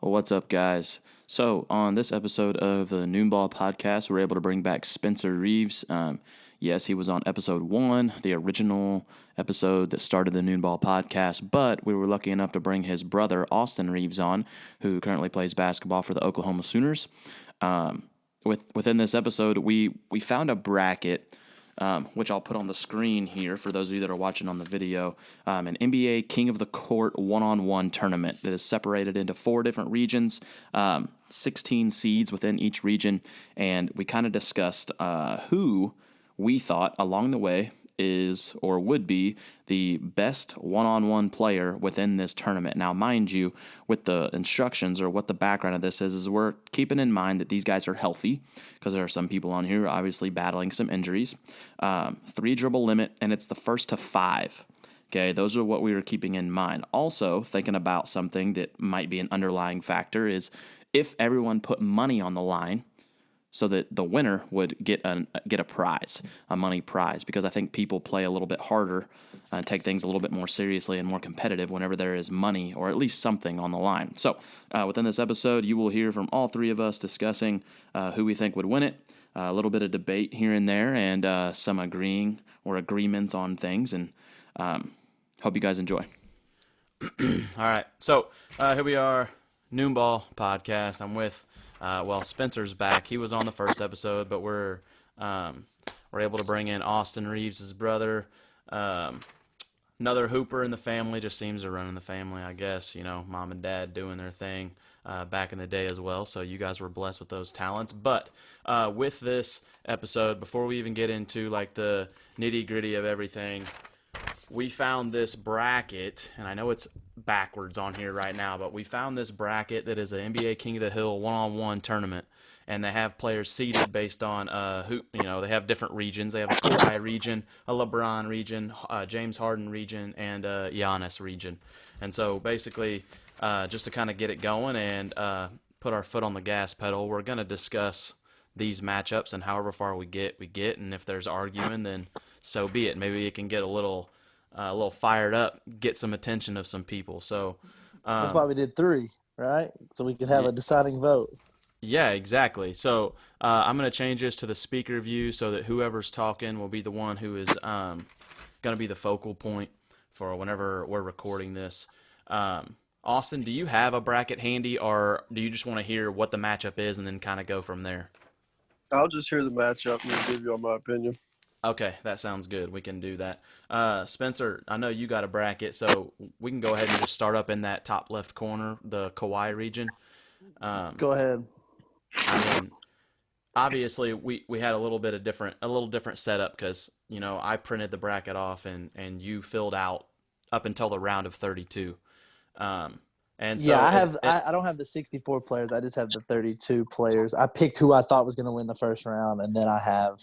Well, what's up, guys? So, on this episode of the Noonball podcast, we're able to bring back Spencer Reaves. Yes, he was on episode 1, the original episode that started the Noonball podcast, but we were lucky enough to bring his brother, Austin Reaves, on, who currently plays basketball for the Oklahoma Sooners. Within this episode, we found a bracket, which I'll put on the screen here for those of you that are watching on the video, an NBA King of the Court one-on-one tournament that is separated into 4 different regions, 16 seeds within each region, and we kind of discussed who we thought along the way is or would be the best one-on-one player within this tournament. Now, mind you, with the instructions or what the background of this is we're keeping in mind that these guys are healthy because there are some people on here obviously battling some injuries. 3 dribble limit, and it's the first to 5. Okay, those are what we were keeping in mind. Also, thinking about something that might be an underlying factor is if everyone put money on the line, so that the winner would get a prize, a money prize, because I think people play a little bit harder and take things a little bit more seriously and more competitive whenever there is money or at least something on the line. So within this episode, you will hear from all 3 of us discussing who we think would win it, a little bit of debate here and there, and some agreeing or agreements on things, and hope you guys enjoy. All right, so here we are, Noonball Podcast. I'm with Spencer's back. He was on the first episode, but we're able to bring in Austin Reaves, his brother. Another hooper in the family, just seems to run in the family, I guess. You know, mom and dad doing their thing back in the day as well. So you guys were blessed with those talents. But with this episode, before we even get into like the nitty gritty of everything, we found this bracket, and I know it's backwards on here right now, but we found this bracket that is an NBA King of the Hill one-on-one tournament, and they have players seeded based on they have different regions. They have a Kawhi region, a LeBron region, James Harden region, and a Giannis region. And so basically, just to kind of get it going and put our foot on the gas pedal, we're going to discuss these matchups, and however far we get, and if there's arguing, then so be it. Maybe it can get a little fired up, get some attention of some people. So that's why we did 3, right? So we could have a deciding vote. Yeah, exactly. So I'm going to change this to the speaker view so that whoever's talking will be the one who is going to be the focal point for whenever we're recording this. Austin, do you have a bracket handy, or do you just want to hear what the matchup is and then kind of go from there? I'll just hear the matchup and give you my opinion. Okay, that sounds good. We can do that. Spencer, I know you got a bracket, so we can go ahead and just start up in that top left corner, the Kawhi region. Go ahead. I mean, obviously, we had a little different setup because I printed the bracket off and you filled out up until the round of 32. And so I don't have the 64 players. I just have the 32 players. I picked who I thought was going to win the first round, and then I have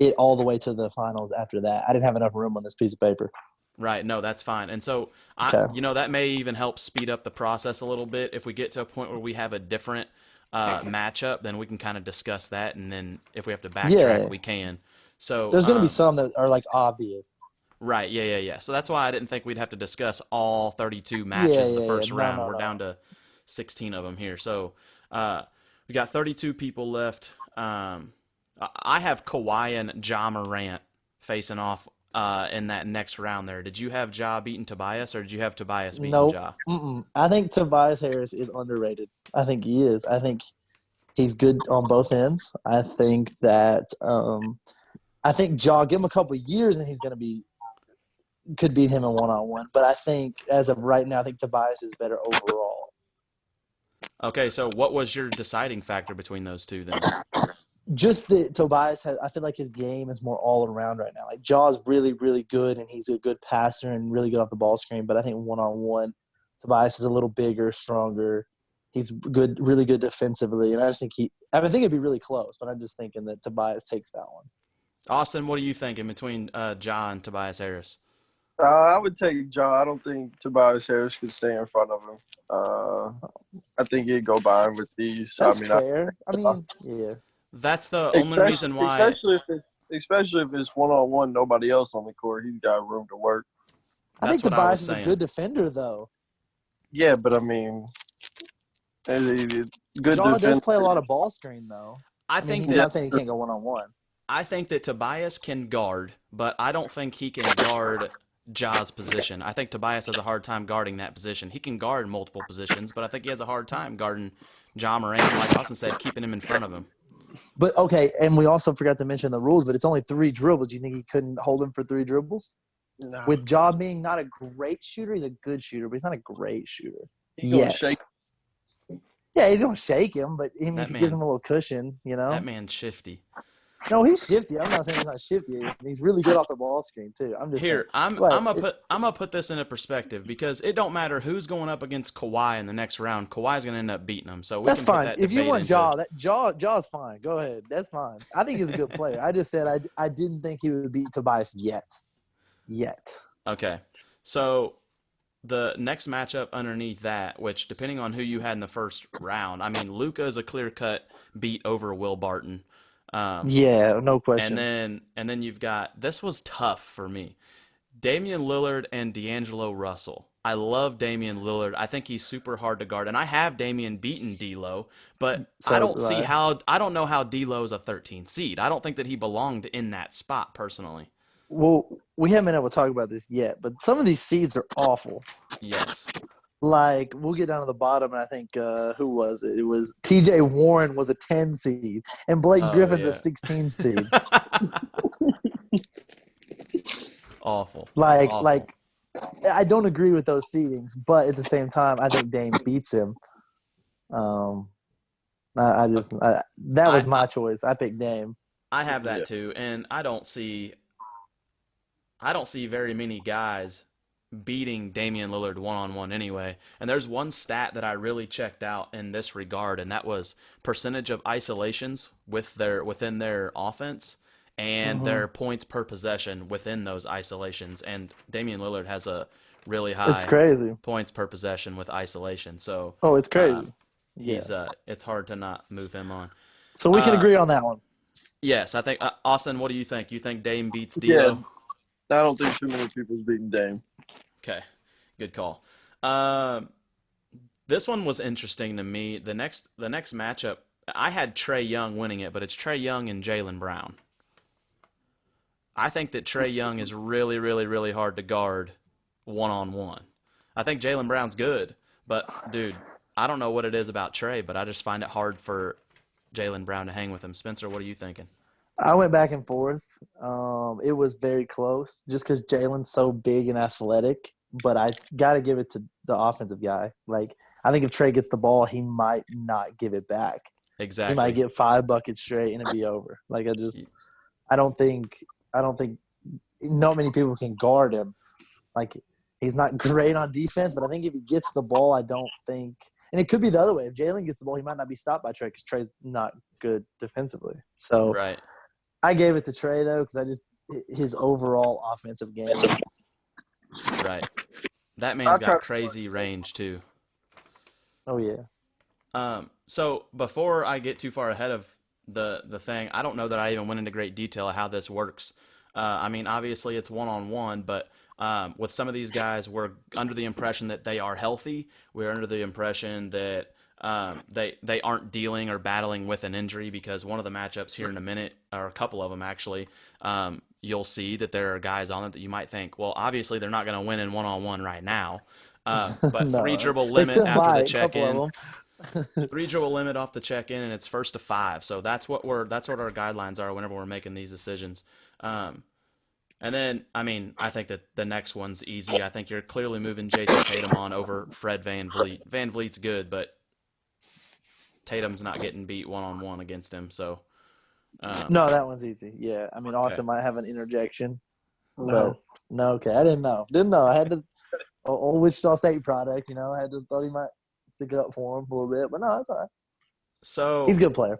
it all the way to the finals after that. I didn't have enough room on this piece of paper. Right. No, that's fine. And so, that may even help speed up the process a little bit. If we get to a point where we have a different matchup, then we can kind of discuss that. And then if we have to backtrack, we can. So there's going to be some that are like obvious. Right. Yeah. So that's why I didn't think we'd have to discuss all 32 matches the first round. We're down to 16 of them here. So we got 32 people left. I have Kawhi and Ja Morant facing off in that next round there. Did you have Ja beating Tobias, or did you have Tobias beating Ja? I think Tobias Harris is underrated. I think he is. I think he's good on both ends. I think that Ja, give him a couple of years and he's going to could beat him in one-on-one. But I think as of right now, I think Tobias is better overall. Okay, so what was your deciding factor between those two then? Just that Tobias I feel like his game is more all around right now. Like Jaw's really, really good, and he's a good passer and really good off the ball screen. But I think one-on-one, Tobias is a little bigger, stronger. He's good, really good defensively, and I think it'd be really close. But I'm just thinking that Tobias takes that one. Austin, what are you thinking between Ja and Tobias Harris? I would take Ja. I don't think Tobias Harris could stay in front of him. I think he'd go by him with these. That's fair. Yeah. That's the only reason why. Especially if it's one-on-one, nobody else on the court. He's got room to work. I think Tobias is a good defender, though. Yeah, but I mean, And good Ja does defense. play a lot of ball screen though. I I mean, think he's that not saying he can't go 1-on-1. I think that Tobias can guard, but I don't think he can guard Ja's position. I think Tobias has a hard time guarding that position. He can guard multiple positions, but I think he has a hard time guarding Ja Morant, like Austin said, keeping him in front of him. But okay, and we also forgot to mention the rules. But it's only 3 dribbles. You think he couldn't hold him for 3 dribbles? Nah, With Ja being not a great shooter, he's a good shooter, but he's not a great shooter he gonna yet. shake. Yeah, he's gonna shake him, but if That he gives man- him a little cushion, you know. That man's shifty. No, he's shifty. I'm not saying he's not shifty. He's really good off the ball screen too. I'm just Here, saying. I'm gonna put this into perspective because it don't matter who's going up against Kawhi in the next round. Kawhi's gonna end up beating him. So we That's can put fine. that If you debate want into- Jaw's fine. Go ahead. That's fine. I think he's a good player. I just said I didn't think he would beat Tobias yet. Okay, so the next matchup underneath that, which depending on who you had in the first round, I mean, Luka is a clear-cut beat over Will Barton. Yeah, no question. And then you've got, this was tough for me, Damian Lillard and D'Angelo Russell. I love Damian Lillard. I think he's super hard to guard, and I have Damian beaten D'Lo, but So I don't do see I. how. I don't know how D'Lo is a 13 seed. I don't think that he belonged in that spot personally. Well, we haven't been able to talk about this yet, but some of these seeds are awful. Yes. Like, we'll get down to the bottom, and I think, who was it? It was T.J. Warren was a 10 seed, and Blake Oh, Griffin's yeah. a 16 seed. Awful. Like, Awful. I don't agree with those seedings, but at the same time, I think Dame beats him. That was my choice. I picked Dame. I have that too, and I don't see very many guys beating Damian Lillard one-on-one anyway. And there's one stat that I really checked out in this regard, and that was percentage of isolations within their offense and their points per possession within those isolations. And Damian Lillard has a really high It's crazy. points per possession with isolation. So Oh, it's crazy. he's it's hard to not move him on. So we can agree on that one. Yes, I think Austin, what do you think? You think Dame beats D'Lo? Yeah. I don't think too many people's beating Dame. Okay, good call. This one was interesting to me. The next matchup, I had Trae Young winning it, but it's Trae Young and Jaylen Brown. I think that Trae Young is really, really, really hard to guard one-on-one. I think Jaylen Brown's good, but, dude, I don't know what it is about Trae, but I just find it hard for Jaylen Brown to hang with him. Spencer, what are you thinking? I went back and forth. It was very close just because Jalen's so big and athletic, but I got to give it to the offensive guy. Like, I think if Trae gets the ball, he might not give it back. Exactly. He might get 5 buckets straight and it'd be over. Like, I don't think not many people can guard him. Like, he's not great on defense, but I think if he gets the ball, I don't think – and it could be the other way. If Jalen gets the ball, he might not be stopped by Trae because Trae's not good defensively. So right. I gave it to Trae, though, because his overall offensive game. Right. That man's got crazy range, too. Oh, yeah. So before I get too far ahead of the thing, I don't know that I even went into great detail of how this works. I mean, obviously it's one-on-one, but with some of these guys, we're under the impression that they are healthy. We're under the impression that they aren't dealing or battling with an injury, because one of the matchups here in a minute, or a couple of them actually, you'll see that there are guys on it that you might think, well, obviously they're not going to win in one-on-one right now. But No, 3 dribble they limit still after might, the a couple of check-in. them. 3 dribble limit off the check-in, and it's 1st to 5. So that's what our guidelines are whenever we're making these decisions. And then, I mean, I think that the next one's easy. I think you're clearly moving Jason Tatum on over Fred VanVleet. VanVleet's good, but Tatum's not getting beat one-on-one against him. So No, that one's easy. Yeah. I mean, Austin might have an interjection. No, okay. I didn't know. I had to – old Wichita State product, you know. I thought he might stick up for him a little bit. But no, that's all right. So he's a good player.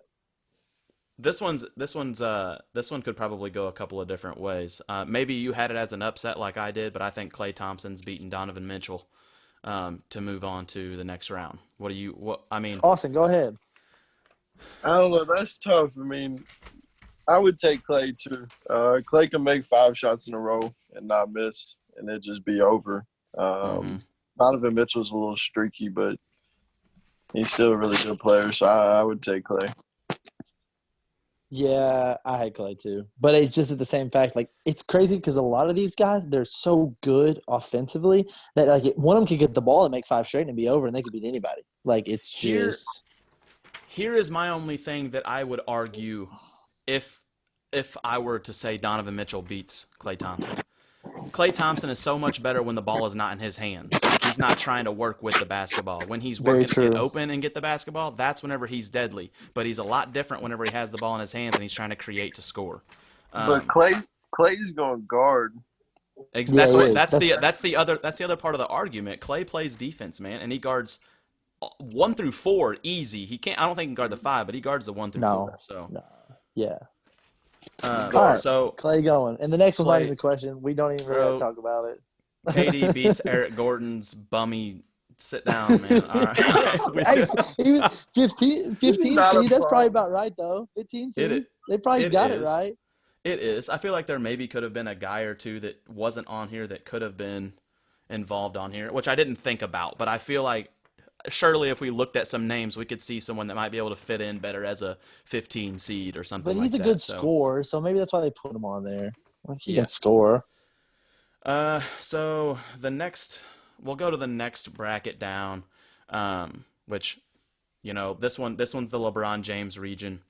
This one could probably go a couple of different ways. Maybe you had it as an upset like I did, but I think Klay Thompson's beating Donovan Mitchell to move on to the next round. Austin, go ahead. I don't know. That's tough. I mean, I would take Klay too. Klay can make 5 shots in a row and not miss, and it just be over. Donovan Mitchell's a little streaky, but He's still a really good player, so I would take Clay. Yeah, I had Clay too. But it's just at the same fact, like, it's crazy because a lot of these guys, they're so good offensively that, like, one of them could get the ball and make 5 straight and be over, and they could beat anybody. Like, it's Here, just here is my only thing that I would argue if I were to say Donovan Mitchell beats Klay Thompson. Klay Thompson is so much better when the ball is not in his hands. Like, he's not trying to work with the basketball. When he's very working to true. get open and get the basketball, that's whenever he's deadly. But he's a lot different whenever he has the ball in his hands and he's trying to create to score. But Clay's going to guard. That's the other part of the argument. Klay plays defense, man, and he guards 1 through 4 easy. He can't. I don't think he can guard the 5, but he guards the 1 through 4. So yeah. all right. So Clay going. And the next one's not Clay- even a question. We don't even really have to talk about it. KD beats Eric Gordon's bummy. Sit down, man. All right. Hey, he was 15 not a seed. That's probably problem. about right, though. 15 seed. It- They probably it got it is. right. It is. I feel like there maybe could have been a guy or two that wasn't on here that could have been involved on here, which I didn't think about. But I feel like surely if we looked at some names, we could see someone that might be able to fit in better as a 15 seed or something But like he's that. a good So, scorer, so maybe that's why they put him on there. Like, he Yeah. can score. So we'll go to the next bracket down, which, this one's the LeBron James region.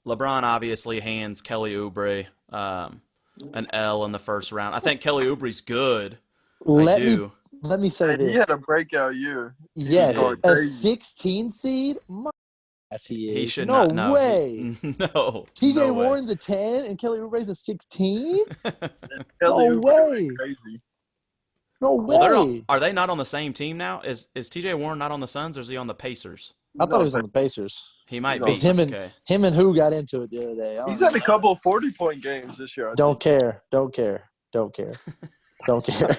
LeBron obviously hands Kelly Oubre an L in the first round. I think Kelly Oubre's good. Let me say And he this. had a breakout year. Yes, going a crazy. 16 seed? My ass he is. He should no not. No, way. No. TJ no way. Warren's a 10 and Kelly Oubre's a 16? Kelly No Oubre way. went crazy. No Well, way. are they not on the same team now? Is TJ Warren not on the Suns, or is he on the Pacers? I thought he was on the Pacers. He might No. be. Him and Okay. him and who got into it the other day. I He's don't had a couple of 40-point games this year. I Don't think. care. Don't care. Don't care. Don't care.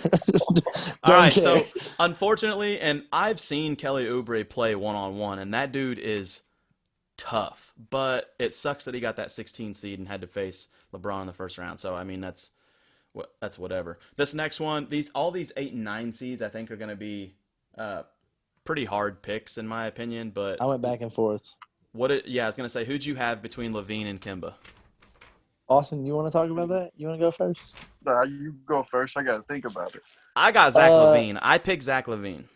All right, care. so unfortunately, and I've seen Kelly Oubre play one-on-one, and that dude is tough. But it sucks that he got that 16 seed and had to face LeBron in the first round. So, I mean, that's whatever. This next one, all these 8 and 9 seeds, I think, are going to be pretty hard picks, in my opinion. But I went back and forth. I was going to say, who'd you have between Levine and Kemba? Austin, you want to talk about that? You want to go first? Nah, you go first. I got to think about it. I got Zach Levine. I picked Zach Levine.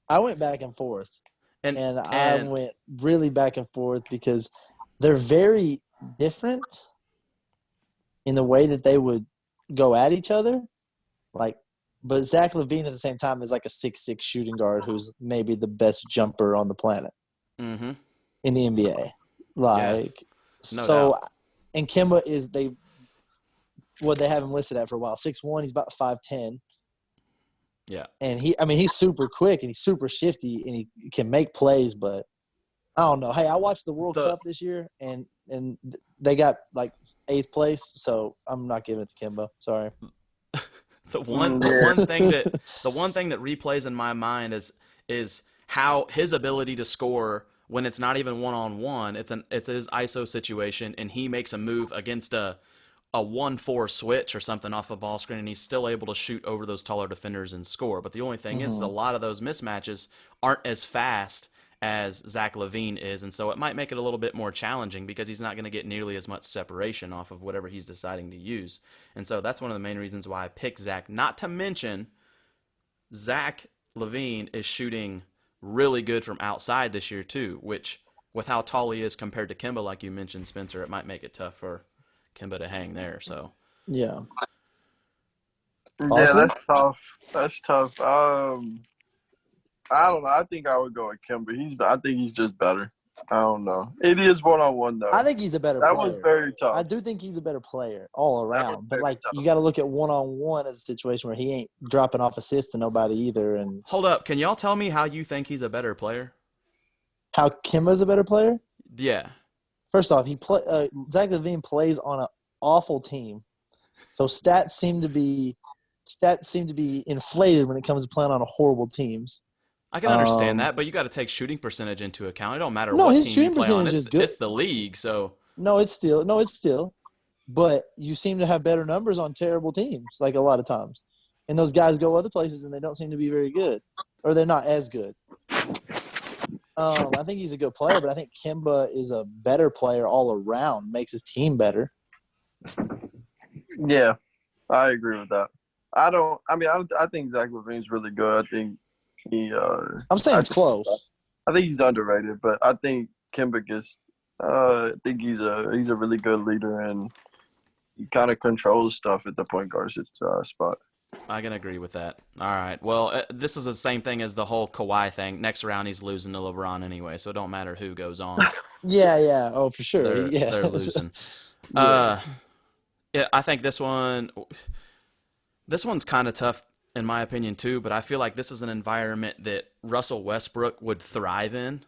I went back and forth. And I went really back and forth because they're very different in the way that they would go at each other. But Zach Levine at the same time is like a 6'6" shooting guard who's maybe the best jumper on the planet Mm-hmm. in the NBA. No so, doubt. and Kemba is they have him listed at for a while. 6'1", he's about 5'10". Yeah. And he's super quick and he's super shifty and he can make plays, but I don't know. Hey, I watched the World Cup this year and they got like 8th place, so I'm not giving it to Kemba. Sorry. The one thing that replays in my mind is how his ability to score when it's not even one-on-one, it's his ISO situation, and he makes a move against a 1-4 switch or something off a ball screen, and he's still able to shoot over those taller defenders and score. But the only thing is a lot of those mismatches aren't as fast as Zach Levine is, and so it might make it a little bit more challenging because he's not going to get nearly as much separation off of whatever he's deciding to use. And so that's one of the main reasons why I picked Zach. Not to mention, Zach Levine is shooting really good from outside this year too, which with how tall he is compared to Kemba, like you mentioned, Spencer, it might make it tough for Kemba to hang there. So Yeah. Yeah, Austin? that's tough. That's tough. I don't know. I think I would go with Kemba. I think he's just better. I don't know. It is one-on-one, though. I think he's a better that player. was very tough. I do think he's a better player all was around. But, very tough. you got to look at one-on-one as a situation where he ain't dropping off assists to nobody either. And hold up, can y'all tell me how you think he's a better player? how Kemba's a better player? Yeah. First off, Zach Levine plays on an awful team. So stats seem to be inflated when it comes to playing on horrible teams. I can understand that, but you got to take shooting percentage into account. It don't matter No, what his team you shooting play on. percentage is good. It's the league, so No, it's still. But you seem to have better numbers on terrible teams, like a lot of times. And those guys go other places and they don't seem to be very good. Or they're not as good. I think he's a good player, but I think Kemba is a better player all around, makes his team better. Yeah, I agree with that. I think Zach LaVine's really good. I think he. I'm saying it's close. I think he's underrated, but I think Kimba gets. I think he's a really good leader, and he kind of controls stuff at the point guard spot. I can agree with that. All right. Well, this is the same thing as the whole Kawhi thing. Next round, he's losing to LeBron anyway, so it don't matter who goes on. Yeah. Oh, for sure. They're losing. Yeah. Yeah, I think this one's kind of tough in my opinion too. But I feel like this is an environment that Russell Westbrook would thrive in.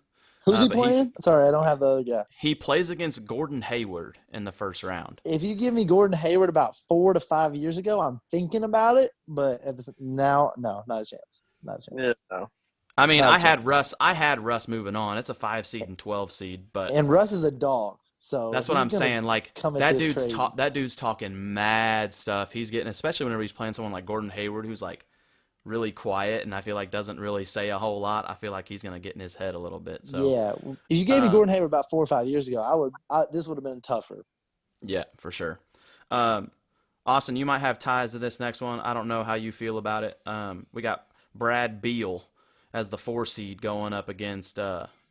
Who's he playing? Sorry, I don't have the other guy. He plays against Gordon Hayward in the first round. If you give me Gordon Hayward about 4 to 5 years ago, I'm thinking about it. But now, no, not a chance. Not a chance. Yeah, no. I mean, I had Russ moving on. It's a 5 seed and 12 seed, and Russ is a dog. So that's what I'm saying. Like that dude's talking mad stuff. He's getting, especially whenever he's playing someone like Gordon Hayward, who's like really quiet and I feel like doesn't really say a whole lot. I feel like he's gonna get in his head a little bit. So yeah, if you gave me Gordon Hayward about 4 or 5 years ago, this would have been tougher. Yeah, for sure. Austin, you might have ties to this next one. I don't know how you feel about it. We got Brad Beal as the 4 seed going up against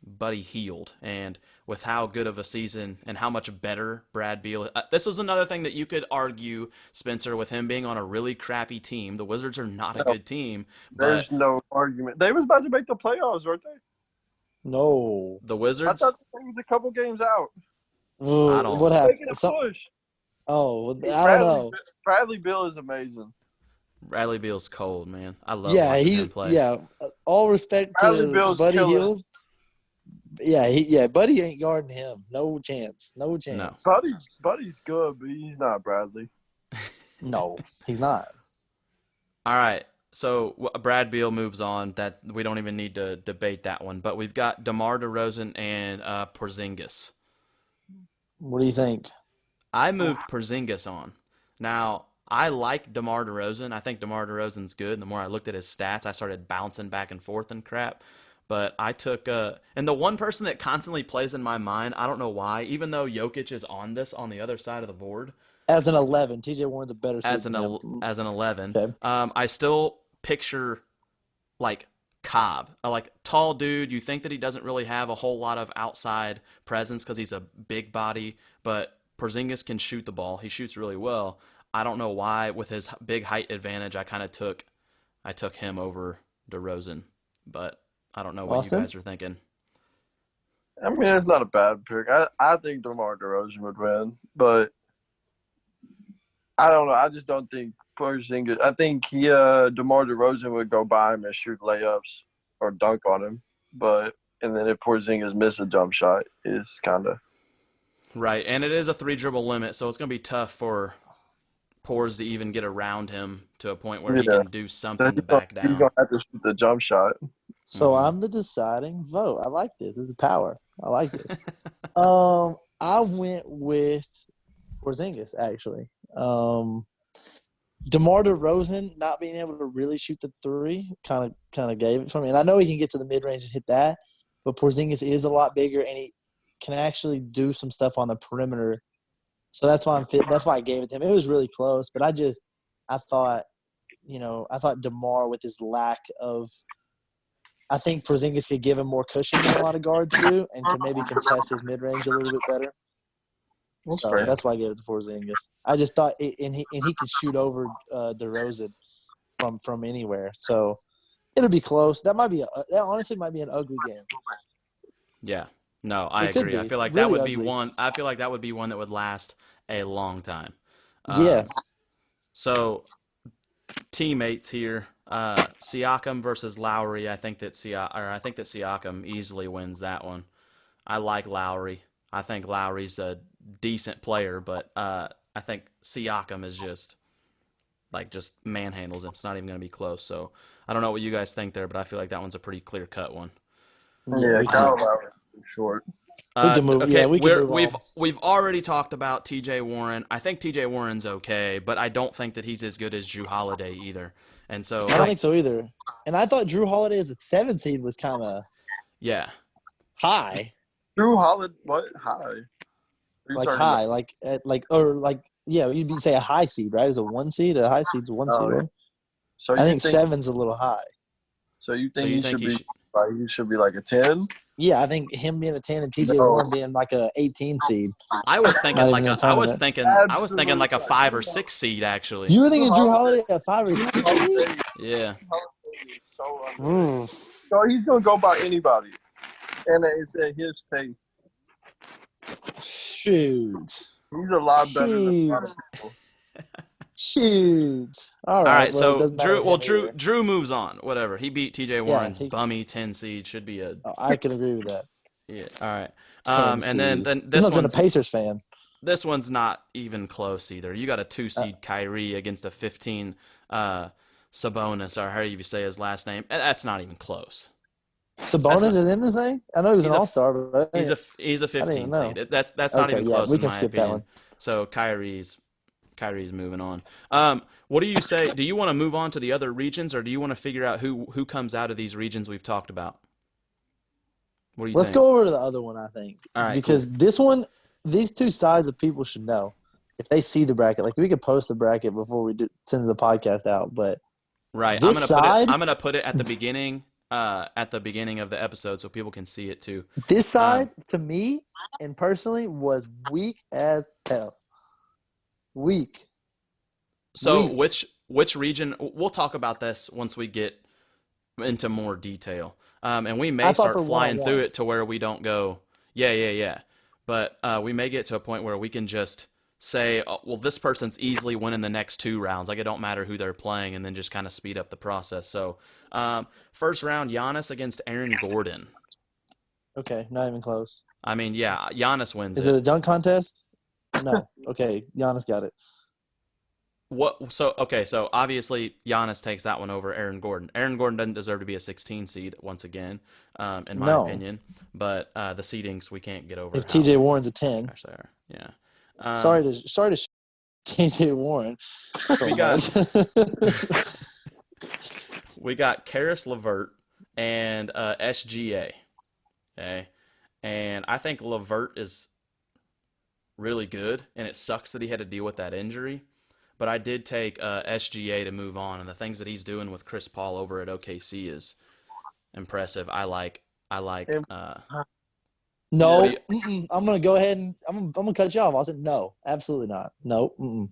Buddy Hield, and with how good of a season and how much better Brad Beal. This was another thing that you could argue, Spencer, with him being on a really crappy team. The Wizards are not a good team. There's no argument. They was about to make the playoffs, weren't they? No. The Wizards? I thought they was a couple games out. I don't. What happened? Making a push. Oh, I don't know. Bradley Beal is amazing. Bradley Beal's cold, man. I love watching him play. Yeah, all respect Bradley to Beal's Buddy killer. Hield. Buddy ain't guarding him. No chance. No chance. No. Buddy's good, but he's not Bradley. No, he's not. All right. So Brad Beal moves on. That we don't even need to debate that one. But we've got DeMar DeRozan and Porzingis. What do you think? I moved Porzingis on. Now, I like DeMar DeRozan. I think DeMar DeRozan's good. The more I looked at his stats, I started bouncing back and forth and crap. But I took and the one person that constantly plays in my mind, I don't know why, even though Jokic is on the other side of the board. As an 11, TJ Warren's a better as an 11. Okay. I still picture like Cobb, like tall dude. You think that he doesn't really have a whole lot of outside presence because he's a big body, but Porzingis can shoot the ball. He shoots really well. I don't know why, with his big height advantage, I took him over DeRozan, but I don't know what you guys are thinking. I mean, it's not a bad pick. I think DeMar DeRozan would win, but I don't know. I just don't think Porzingis. I think DeMar DeRozan would go by him and shoot layups or dunk on him, and then if Porzingis misses a jump shot, it's kind of right. And it is a 3 dribble limit, so it's going to be tough for Porz to even get around him to a point where he can do something to back down. He's going to have to shoot the jump shot. So I'm the deciding vote. I like this. This is power. I like this. I went with Porzingis, actually. DeMar DeRozan not being able to really shoot the 3 kind of gave it for me. And I know he can get to the mid-range and hit that, but Porzingis is a lot bigger, and he can actually do some stuff on the perimeter. So that's why that's why I gave it to him. It was really close, but I thought DeMar with his lack of – I think Porzingis could give him more cushion than a lot of guards do and can maybe contest his mid-range a little bit better. That's why I gave it to Porzingis. I just thought and he could shoot over DeRozan from anywhere. So it'll be close. That honestly might be an ugly game. Yeah. No, I agree. I feel like really that would be one. I feel like that would be one that would last a long time. Yeah. So teammates here. Siakam versus Lowry. I think that Siakam easily wins that one. I like Lowry. I think Lowry's a decent player, but I think Siakam is just manhandles him. It's not even going to be close. So I don't know what you guys think there, but I feel like that one's a pretty clear cut one. Yeah, Kyle Lowry's short. We can move. Okay, we can move on. We've already talked about T.J. Warren. I think T.J. Warren's okay, but I don't think that he's as good as Jrue Holiday either. And so I don't think so either. And I thought Jrue Holiday as a 7 seed was kind of yeah. High, Drew Holiday, what? High. What are you like talking high, about? yeah, you'd be say a high seed, right? Is a 1 seed? A high seed's a 1 seed, Oh, yeah. right? So I you think think? seven's a little high. So you So think you he think should be like? He should be like a 10? Yeah, I think him being a 10 and TJ No, Warren being like a 18 seed, I was thinking not like even in a a tournament. I was thinking absolutely. like a 5 or 6 seed actually. You were Drew thinking Drew Holiday. Holiday a 5 or Drew 6 seed? Holiday. Yeah. Drew Holiday is so underrated. Ooh. So he's gonna go by anybody, and it's at his pace. Shoot. He's a lot better than a lot Shoot. of people. Shoot. All All right. right, Well, it so doesn't matter with him either. Drew moves on. Whatever. He beat TJ Yeah, Warren's bummy 10 seed. Should be a I can agree with that. yeah. All right. 10 And then seed. then He must have been a Pacers fan. this one's not even close either. You got a 2 Uh, seed Kyrie against a 15 Sabonis, or however you say his last name. That's not even close. Sabonis is in this thing? I know he was an He's a- all-star, but He's a I didn't 15 even know. seed. That's not Okay, even yeah, close we in can my skip that opinion. one. So Kyrie's moving on. What do you say? Do you want to move on to the other regions, or do you want to figure out who comes out of these regions we've talked about? What do you Let's think? go over to the other one, I think. All right, because this one, these two sides of people should know. If they see the bracket, like we could post the bracket before we send the podcast out, but Right. this side, I'm gonna put it at the beginning of the episode so people can see it too. this side to me and personally was weak as hell. Weak. So Weak. which region? We'll talk about this once we get into more detail. And we may I thought start for flying through one-on-one. it to where we don't go, yeah. But we may get to a point where we can just say, oh, well, this person's easily winning the next 2 rounds. Like, it don't matter who they're playing, and then just kind of speed up the process. So, first round, Giannis against Aaron Gordon. Okay, not even close. I mean, yeah, Giannis wins Is it a dunk contest? No. Okay, Giannis got it. So obviously Giannis takes that one over Aaron Gordon. Aaron Gordon doesn't deserve to be a 16 seed once again, in my No. opinion. But the seedings we can't get over. If TJ Warren's a 10. Gosh, they are. Yeah. Sorry to TJ Warren so We got- much. We got Karis LeVert and SGA. Okay, and I think LeVert is really good, and it sucks that he had to deal with that injury. But I did take SGA to move on, and the things that he's doing with Chris Paul over at OKC is impressive. I like. No, Yeah. I'm gonna go ahead and I'm gonna cut you off. I said no, absolutely not. No,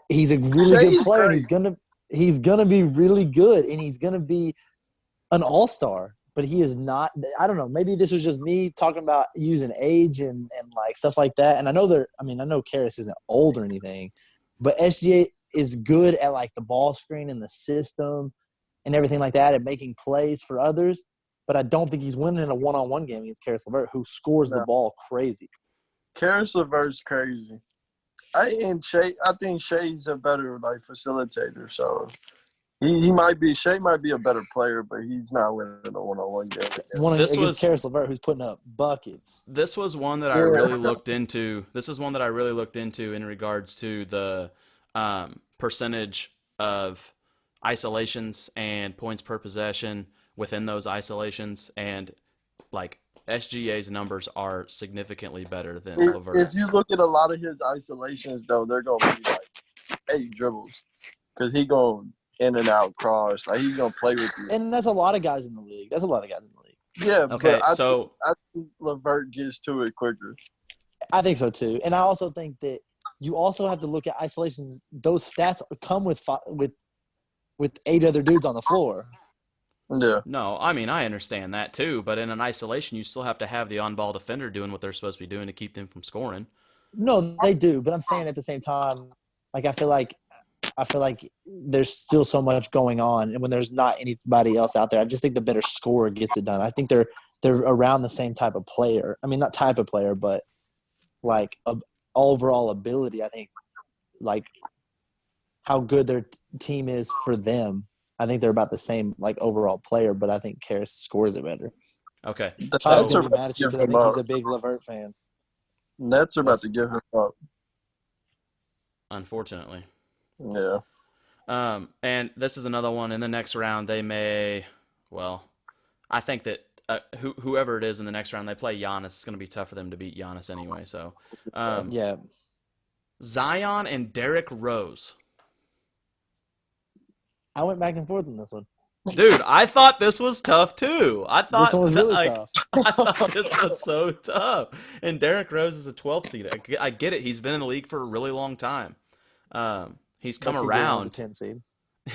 he's a really Shea good is player, and great. he's gonna be really good, and he's gonna be an all-star. But he is not. I don't know. Maybe this was just me talking about using age and like stuff like that. And I know I know Karras isn't old or anything, but SGA is good at like the ball screen and the system and everything like that, and making plays for others. But I don't think he's winning in a one-on-one game against Karis LeVert, who scores the No. ball crazy. Karis LeVert's crazy. I think Shea's a better like facilitator. So Shea might be a better player, but he's not winning a one-on-one game. This Against was- Karis LeVert, who's putting up buckets. This was one that I really looked into. This is one that I really looked into in regards to the percentage of isolations and points per possession within those isolations, and like SGA's numbers are significantly better than If LeVert's. you look at a lot of his isolations, though, they're gonna be like 8 dribbles because he going in and out cross. Like he's gonna play with you. And that's a lot of guys in the league. Yeah, Okay, but so I think LeVert gets to it quicker. I think so too. And I also think that you also have to look at isolations. Those stats come with 8 other dudes on the floor. Yeah, no, I mean I understand that too, but in an isolation you still have to have the on-ball defender doing what they're supposed to be doing to keep them from scoring. No, they do, but I'm saying at the same time, like I feel like there's still so much going on, and when there's not anybody else out there, I just think the better scorer gets it done. I think they're around the same type of player. I mean, not type of player, but like overall ability. I think like how good their team is for them. I think they're about the same like overall player, but I think Karras scores it better. Okay, Tyler's so gonna be mad at you because I think he's a big LeVert fan. Nets are about to give him up. unfortunately. Yeah, And this is another one in the next round. They may, well, I think that whoever it is in the next round, they play Giannis. It's going to be tough for them to beat Giannis anyway. So, Yeah. Zion and Derrick Rose. I went back and forth on this one. Dude, I thought this was tough too. This one was really tough. I thought this was so tough. And Derrick Rose is a 12 seed. I get it. He's been in the league for a really long time. He's come But TJ Warren's a around. 10 seed.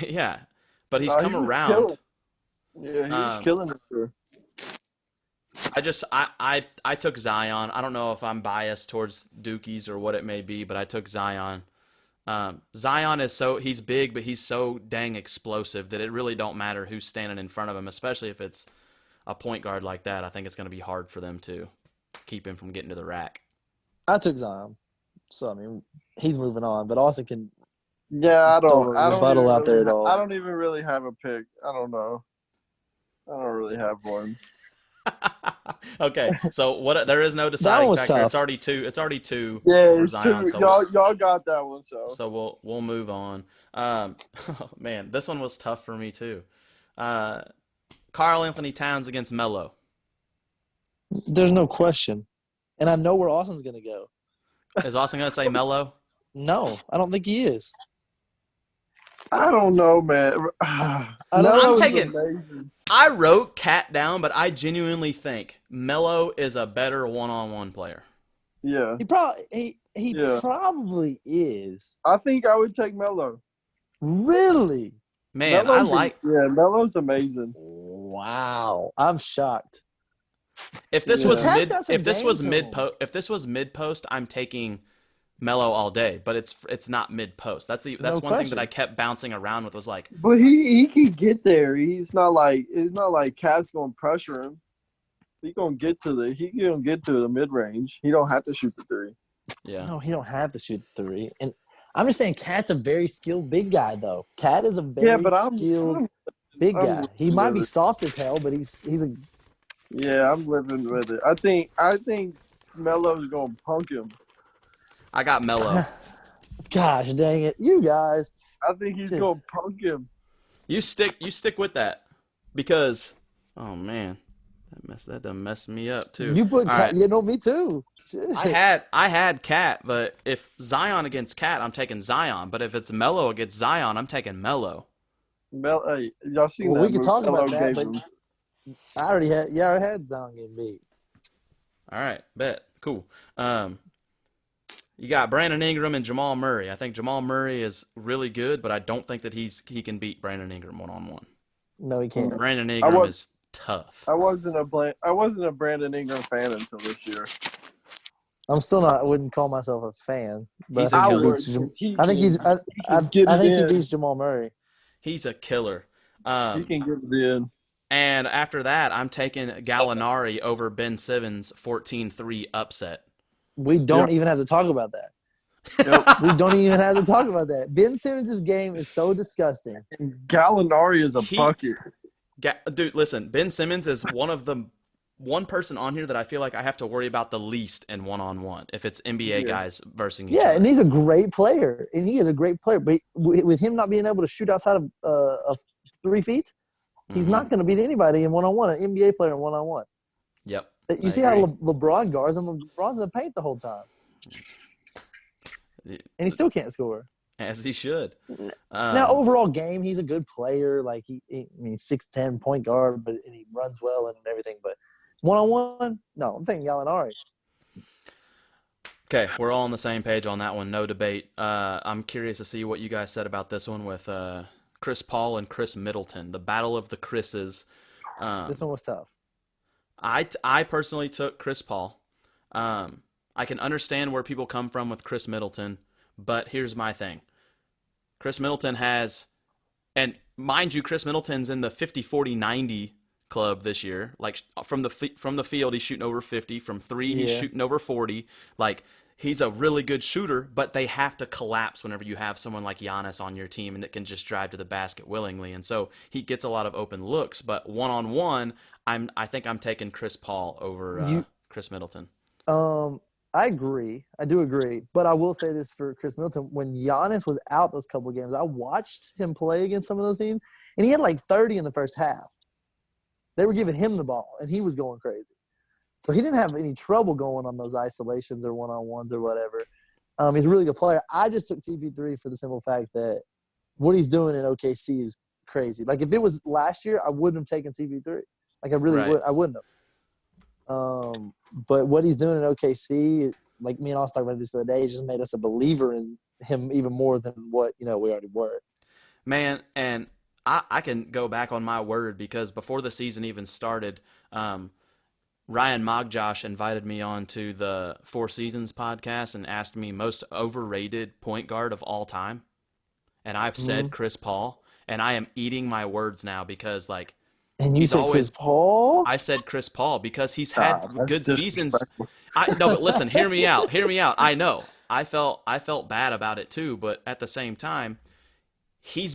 Yeah, but he's He come was around. killing. Yeah, he was killing it. Sure. I took Zion. I don't know if I'm biased towards Dookies or what it may be, but I took Zion. Zion he's big, but he's so dang explosive that it really don't matter who's standing in front of him, especially if it's a point guard like that. I think it's going to be hard for them to keep him from getting to the rack. I took Zion. So, I mean, he's moving on. But Austin can Yeah, I don't rebuttal even out there really at all. I don't even really have a pick. I don't know. I don't really have one. Okay, so what? There is no deciding was factor. tough. It's already two Yeah, for it's Zion. two. So Y'all got that one. So we'll move on. Man, this one was tough for me too. Karl Anthony Towns against Melo. There's no question. And I know where Austin's going to go. Is Austin going to say Melo? No, I don't think he is. I don't know, man. I'm taking. I wrote Cat down, but I genuinely think Melo is a better one-on-one player. Yeah. He Yeah. probably is. I think I would take Melo. Really? Man, Melo's amazing. Wow. I'm shocked. If this Yeah. was Taz mid, got some if this was game mid to him. if this was mid post, I'm taking Melo all day. But it's not mid post. That's one thing question. that I kept bouncing around with was like, But he can get there. It's not like Cat's gonna pressure him. He gonna get to the mid range. He don't have to shoot the three. yeah, No, he don't have to shoot three. And I'm just saying Cat's a very skilled big guy, though. Cat is a very skilled big guy. He might be soft as hell, but he's a Yeah, I'm living with it. I think Melo's gonna punk him. I got Melo. gosh dang it. You guys. I think he's gonna punk him. You stick with that because oh man, that done messed me up too. You put All Cat, right. me too. Shit. I had Cat, but if Zion against Cat, I'm taking Zion. But if it's Melo against Zion, I'm taking Melo. Hey, y'all seen Well, that? we can move talk about Melo that, gave but him? I already had Zion getting beat. All right, bet. Cool. You got Brandon Ingram and Jamal Murray. I think Jamal Murray is really good, but I don't think that he can beat Brandon Ingram one-on-one. No, he can't. Brandon Ingram is tough. I wasn't a Brandon Ingram fan until this year. I'm still not. I wouldn't call myself a fan, but He's I a think killer. I think he's. I think he beats Jamal Murray. He's a killer. He can get it in. And after that, I'm taking Gallinari over Ben Simmons 14-3 upset. We don't even have to talk about that. Yep. We don't even have to talk about that. Ben Simmons' game is so disgusting. Gallinari is a bucket. Dude, listen, Ben Simmons is one person on here that I feel like I have to worry about the least in one-on-one if it's NBA guys versus each other. Yeah, and he's a great player, and he is a great player. But with him not being able to shoot outside of 3 feet, he's not going to beat anybody in one-on-one. An NBA player in one-on-one. Yep. You see how LeBron guards him? LeBron's in the paint the whole time, and he still can't score. As he should. Now, overall game, he's a good player. Like he's 6'10" point guard, but and he runs well and everything. But one-on-one, no, I'm thinking Gallinari. Okay, we're all on the same page on that one. No debate. I'm curious to see what you guys said about this one with Chris Paul and Chris Middleton, the battle of the Chris's. This one was tough. I personally took Chris Paul. I can understand where people come from with Chris Middleton, but here's my thing. Chris Middleton has, and mind you, Chris Middleton's in the 50-40-90 club this year. Like from the field, he's shooting over 50. From three, he's shooting over 40. Like he's a really good shooter, but they have to collapse whenever you have someone like Giannis on your team and that can just drive to the basket willingly. And so he gets a lot of open looks. But one-on-one, I think I'm taking Chris Paul over Chris Middleton. I agree. I do agree. But I will say this for Chris Middleton. When Giannis was out those couple of games, I watched him play against some of those teams, and he had like 30 in the first half. They were giving him the ball, and he was going crazy. So he didn't have any trouble going on those isolations or one-on-ones or whatever. He's a really good player. I just took CP3 for the simple fact that what he's doing in OKC is crazy. Like, if it was last year, I wouldn't have taken CP3. Like, I really would. I wouldn't have. But what he's doing in OKC, like me and Austin talked about this the other day, just made us a believer in him even more than what, we already were. Man, and I can go back on my word because before the season even started, Ryan Mogjosh invited me on to the Four Seasons podcast and asked me most overrated point guard of all time. And I've said Chris Paul, and I am eating my words now because, like, and you said Chris Paul? I said Chris Paul because he's had good seasons. No, but listen, hear me out. Hear me out. I know. I felt bad about it too, but at the same time, he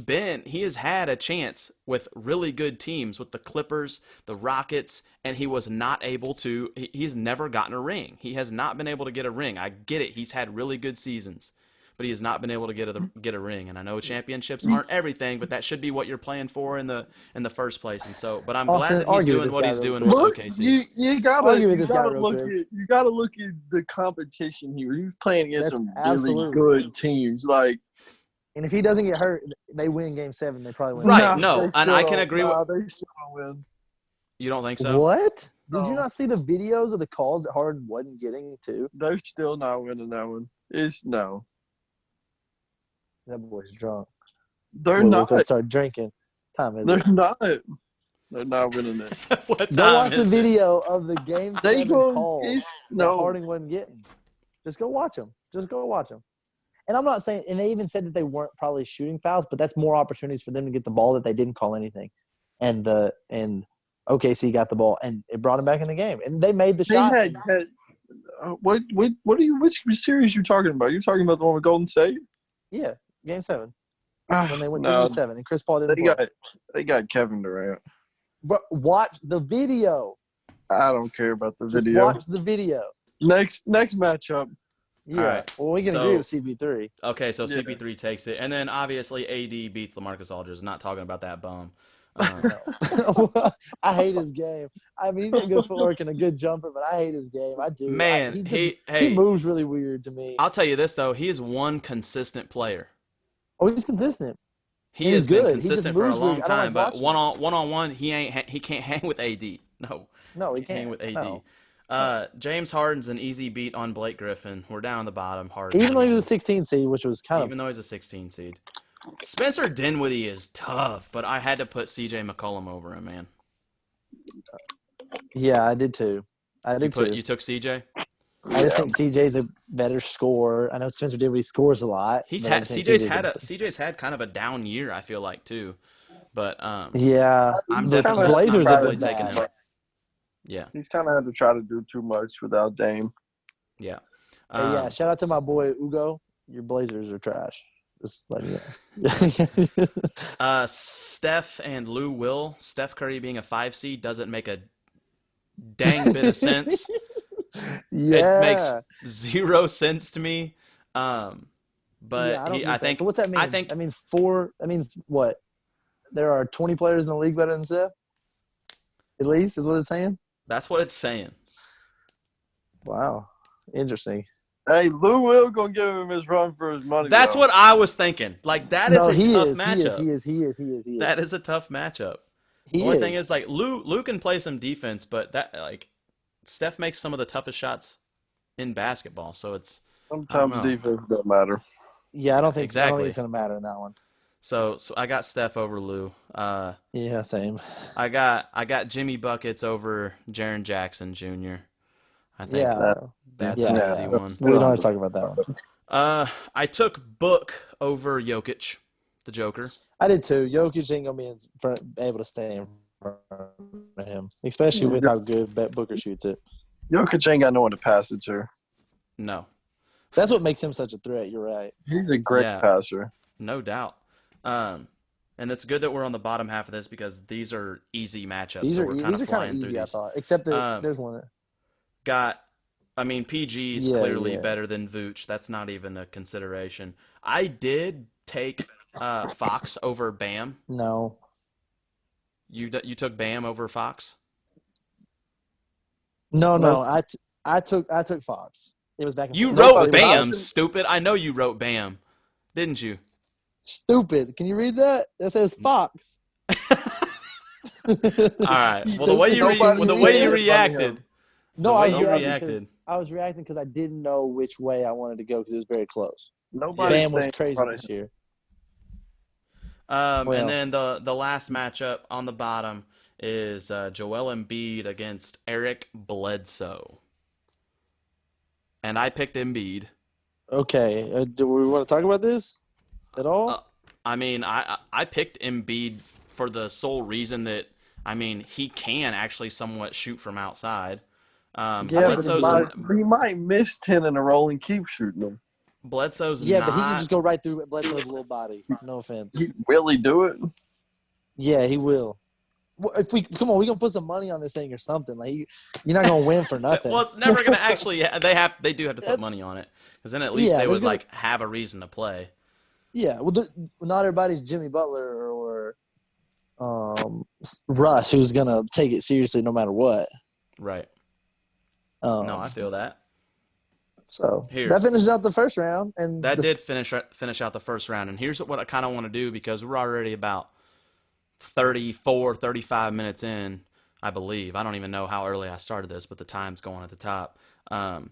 has had a chance with really good teams, with the Clippers, the Rockets, and he was not able to. He's never gotten a ring. He has not been able to get a ring. I get it. He's had really good seasons, but he has not been able to get a ring. And I know championships aren't everything, but that should be what you're playing for in the first place. And so, but I'm glad that he's doing what he's doing with OKC. You gotta look at the competition here. He's playing against some really good teams. Like, and if he doesn't get hurt, they win Game 7. They probably win. Right? No, and I can agree with. They still don't win. You don't think so? What? Did you not see the videos of the calls that Harden wasn't getting too? They're still not winning that one. No. That boy's drunk. They're not. Go start drinking. They're not. They're not winning it. Go watch the video of the Game 7 calls that Harden wasn't getting. Just go watch them. And I'm not saying – and they even said that they weren't probably shooting fouls, but that's more opportunities for them to get the ball that they didn't call anything. And OKC got the ball, and it brought them back in the game. And they made the shot. Which series you talking about? You're talking about the one with Golden State? Yeah, Game 7. When they went 2-7, and Chris Paul didn't play. They got Kevin Durant. But watch the video. I don't care about the Just video. watch the video. Next matchup. Yeah. Right. Well, we can agree with CP3. Okay, so CP3 takes it. And then, obviously, AD beats LaMarcus Aldridge. Not talking about that bum. I hate his game. I mean, he's got good footwork and a good jumper, but I hate his game. I do. Man, he moves really weird to me. I'll tell you this, though. He is one consistent player. Oh, he's consistent. He has been consistent for a long time, like but one-on-one, he can't hang with AD. No, he can't hang with AD. No. James Harden's an easy beat on Blake Griffin. We're down the bottom. Harden, even though he was a 16 seed, which was even though he's a 16 seed. Spencer Dinwiddie is tough, but I had to put C.J. McCollum over him, man. Yeah, I did too. You took C.J.? I just think CJ's a better scorer. I know Spencer Dinwiddie scores a lot. CJ's had kind of a down year, I feel like, too. But yeah, I'm the definitely Blazers have been taking bad. him. Yeah, he's kind of had to try to do too much without Dame. Yeah. Yeah, shout out to my boy Ugo. Your Blazers are trash. Just like that. Steph and Lou Will. Steph Curry being a 5 seed doesn't make a dang bit of sense. Yeah, it makes zero sense to me. But I think. So what's that mean? I think that means four. That means what? There are 20 players in the league better than Steph. At least is what it's saying. That's what it's saying. Wow, interesting. Hey, Lou Will gonna give him his run for his money. That's what I was thinking. Like that is a tough matchup. He is. That is a tough matchup. The only thing is like Lou can play some defense, but that like Steph makes some of the toughest shots in basketball. So it's sometimes defense don't matter. Yeah, I don't think exactly. I don't think it's gonna matter in that one. So I got Steph over Lou. Yeah, same. I got Jimmy Buckets over Jaren Jackson Jr. I think that's an easy one. We don't have to talk about that one. I took Book over Jokic, the Joker. I did too. Jokic ain't gonna be able to stay in front of him, especially with how good Booker shoots it. Jokic ain't got no one to pass it to. No. That's what makes him such a threat. You're right. He's a great passer. No doubt. And it's good that we're on the bottom half of this because these are easy matchups. These are kind of easy, these. I thought. Except that there's one that PG is clearly better than Vooch. That's not even a consideration. I did take Fox over Bam. No. You took Bam over Fox? No, I took Fox. It was back and You forth. wrote Nobody Bam, was- stupid. I know you wrote Bam, didn't you? Stupid. Can you read that? That says Fox. All right. You Well, the way you stupid. Can the read way it? you reacted. No, the way I was you reacting reacted. I was reacting because I didn't know which way I wanted to go because it was very close. Nobody Bam was stands in crazy front of this him. year. And Well. then the last matchup on the bottom is Joel Embiid against Eric Bledsoe. And I picked Embiid. Okay, do we want to talk about this at all? I mean, I picked Embiid for the sole reason that, I mean, he can actually somewhat shoot from outside. Yeah, but he might miss 10 in a row and keep shooting them. Bledsoe's Yeah, not. but he can just go right through Bledsoe's little body. No offense. Will he do it? Yeah, he will. Well, if we come on, we gonna put some money on this thing or something. Like you're not gonna win for nothing. Well, it's never gonna actually. They do have to put money on it because then at least they would like have a reason to play. Yeah, well, not everybody's Jimmy Butler or Russ, who's gonna take it seriously no matter what. Right. No, I feel that. So Here. that finished out the first round, and that did finish out the first round. And here's what I kind of want to do because we're already about 34, 35 minutes in, I believe. I don't even know how early I started this, but the time's going at the top. I'm